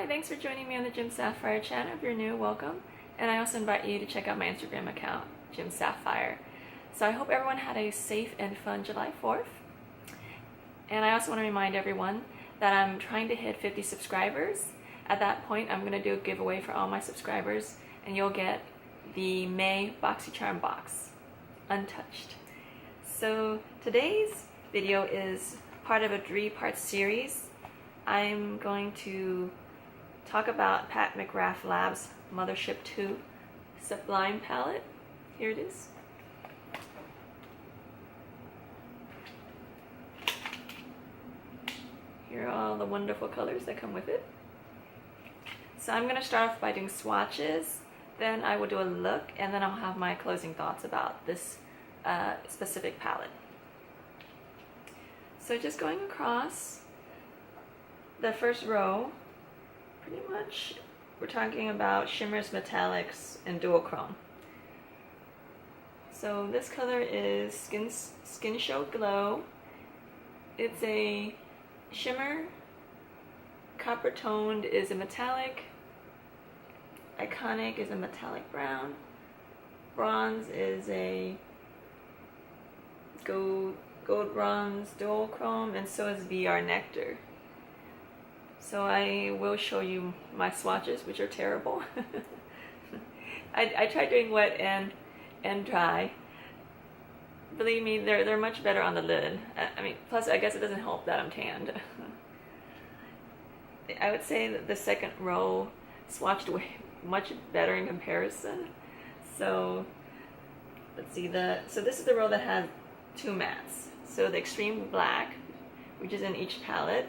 thanks for joining me on the Jim Sapphire channel. If you're new, welcome. And I also invite you to check out my Instagram account, Jim Sapphire. So I hope everyone had a safe and fun July 4th. And I also want to remind everyone that I'm trying to hit 50 subscribers. At that point, I'm going to do a giveaway for all my subscribers, and you'll get the May BoxyCharm box, untouched. So today's video is part of a 3-part series. I'm going to talk about Pat McGrath Labs Mothership 2 Sublime palette. Here it is. Here are all the wonderful colors that come with it. So I'm going to start off by doing swatches, then I will do a look, and then I'll have my closing thoughts about this specific palette. So just going across the first row, pretty much we're talking about shimmers, metallics, and duochrome. So this color is Skinshow Glow. It's a shimmer, copper toned is a metallic, iconic is a metallic brown, bronze is a gold bronze duochrome, and so is VR Nectar. So I will show you my swatches, which are terrible. I tried doing wet and dry. Believe me, they're much better on the lid. I mean, plus I guess it doesn't help that I'm tanned. I would say that the second row swatched much better in comparison. So let's see, so this is the row that has 2 mattes. So the Xtreme Black, which is in each palette.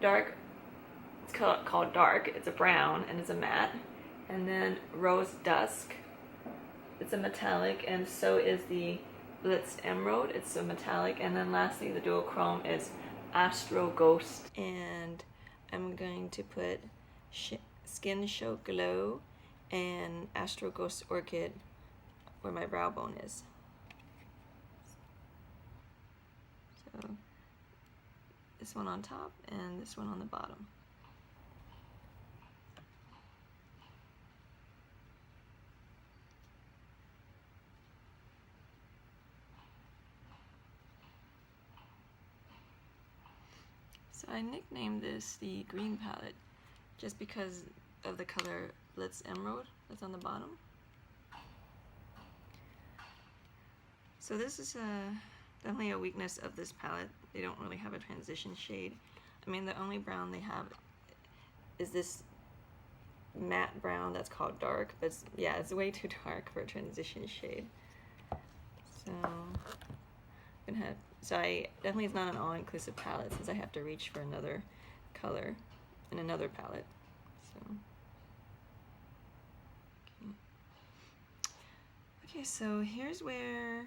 Dark, it's called Dark, it's a brown and it's a matte. And then Rose Dusk, it's a metallic, and so is the Blitz Emerald, it's a metallic. And then lastly, the duochrome is Astral Ghost. And I'm going to put Skinshow Glow and Astral Ghost Orchid where my brow bone is. So this one on top and this one on the bottom. So I nicknamed this the green palette just because of the color Blitz Emerald that's on the bottom. So this is definitely a weakness of this palette. They don't really have a transition shade. I mean, the only brown they have is this matte brown that's called Dark, but yeah, it's way too dark for a transition shade. So I definitely, it's not an all-inclusive palette since I have to reach for another color in another palette. So okay, so here's where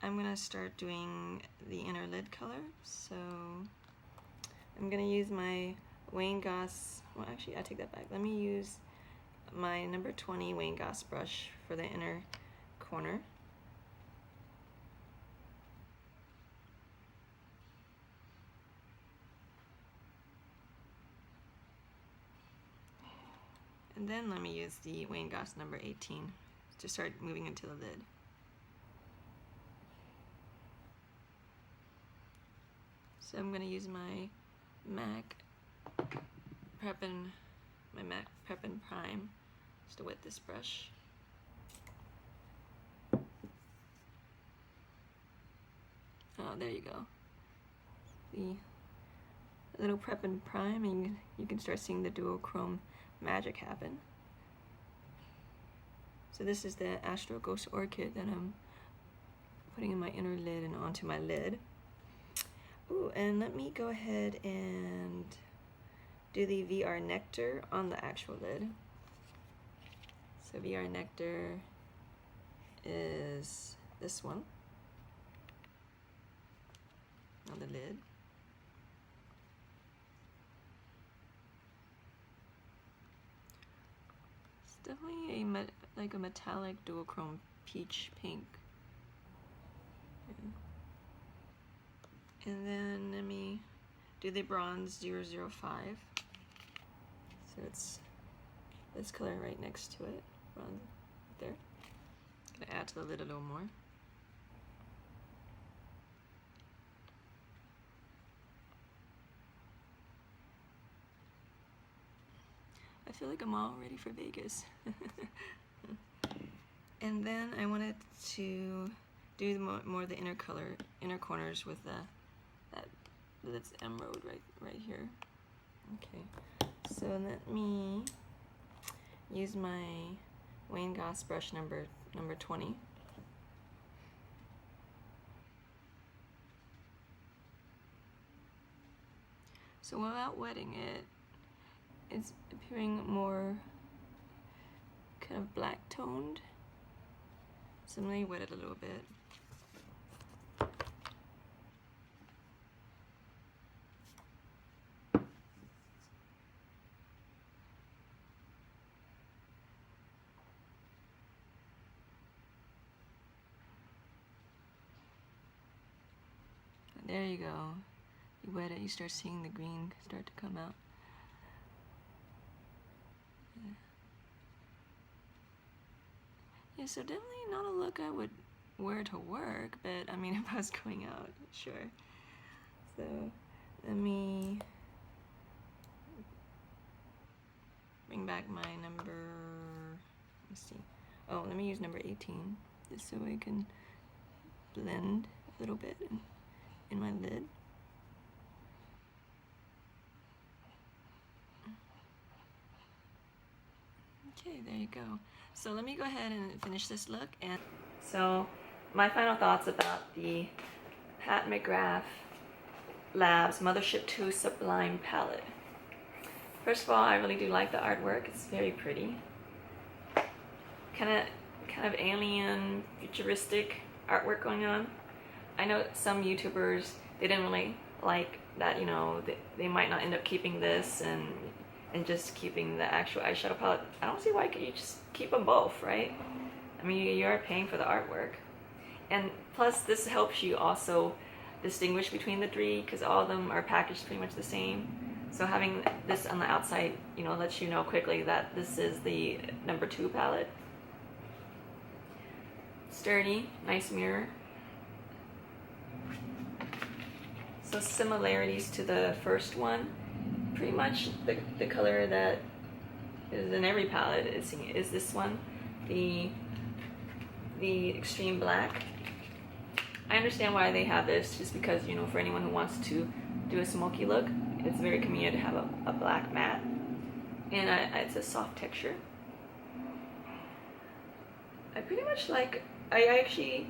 I'm gonna start doing the inner lid color. So I'm gonna use my Wayne Goss, well actually I take that back. Let me use my number 20 Wayne Goss brush for the inner corner. And then let me use the Wayne Goss number 18 to start moving into the lid. So I'm going to use my MAC Prep and Prime just to wet this brush. Oh, there you go. The little Prep and Prime, and you can start seeing the duochrome magic happen. So this is the Astral Ghost Orchid that I'm putting in my inner lid and onto my lid. Ooh, and let me go ahead and do the VR Nectar on the actual lid. So VR Nectar is this one on the lid. It's definitely like a metallic duochrome peach pink. And then let me do the bronze 005. So it's this color right next to it, around there. Gonna add to the lid a little more. I feel like I'm all ready for Vegas. And then I wanted to do more of the inner corners with that's emerald right here. Okay, so let me use my Wayne Goss brush number 20. So without wetting it, it's appearing more kind of black toned. So I'm going to wet it a little bit. There you go. You wet it, you start seeing the green start to come out. Yeah, so definitely not a look I would wear to work, but I mean, if I was going out, sure. So let me bring back my number, let's see. Oh, let me use number 18, just so I can blend a little bit in my lid. Okay, there you go. So let me go ahead and finish this look. And so my final thoughts about the Pat McGrath Labs Mothership 2 Sublime palette. First of all, I really do like the artwork. It's very pretty. Kind of alien, futuristic artwork going on. I know some YouTubers, they didn't really like that, you know, they might not end up keeping this and just keeping the actual eyeshadow palette. I don't see why you just keep them both, right? I mean, you are paying for the artwork. And plus, this helps you also distinguish between the three, because all of them are packaged pretty much the same. So having this on the outside, you know, lets you know quickly that this is the number 2 palette. Sturdy, nice mirror. So similarities to the first one. Pretty much the color that is in every palette is this one, the extreme black. I understand why they have this, just because, you know, for anyone who wants to do a smoky look, it's very convenient to have a black matte, and it's a soft texture. I pretty much like, I actually,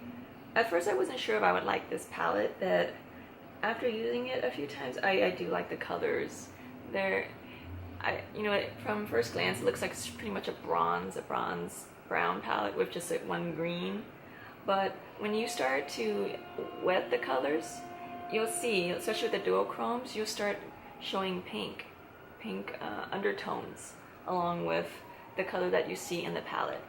at first I wasn't sure if I would like this palette, but after using it a few times, I do like the colors. You know, from first glance, it looks like it's pretty much a bronze brown palette with just like one green. But when you start to wet the colors, you'll see, especially with the duochromes, you'll start showing pink undertones along with the color that you see in the palette.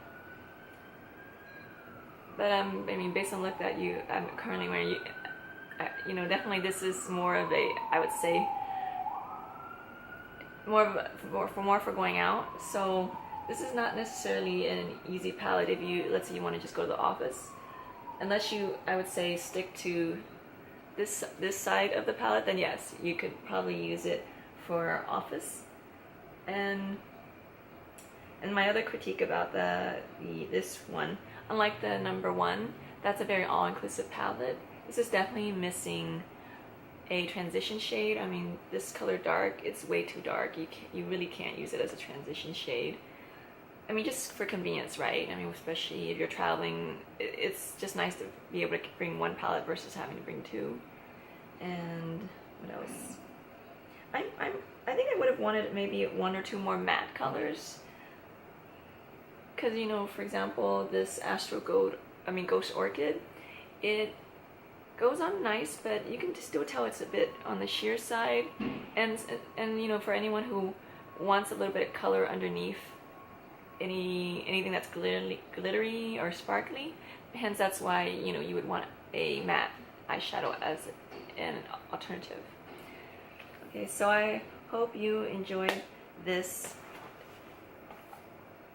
But I mean, based on the look that I'm currently wearing, you know, definitely this is more of a, I would say, more for going out. So this is not necessarily an easy palette if you, let's say you want to just go to the office. Unless you, I would say, stick to this side of the palette, then yes, you could probably use it for office. And my other critique about this one, unlike the number 1, that's a very all-inclusive palette. This is definitely missing a transition shade. I mean, this color dark, it's way too dark. You really can't use it as a transition shade. I mean, just for convenience, right? I mean, especially if you're traveling, it's just nice to be able to bring one palette versus having to bring 2. And what else? I think I would have wanted maybe 1 or 2 more matte colors. Because, you know, for example, this Astral Ghost Orchid, it goes on nice, but you can still tell it's a bit on the sheer side. And you know, for anyone who wants a little bit of color underneath anything that's glittery or sparkly, hence that's why, you know, you would want a matte eyeshadow as an alternative. Okay, so I hope you enjoyed this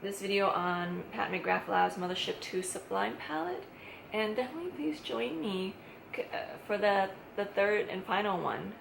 this video on Pat McGrath Labs Mothership 2 Sublime palette, and definitely please join me for the third and final one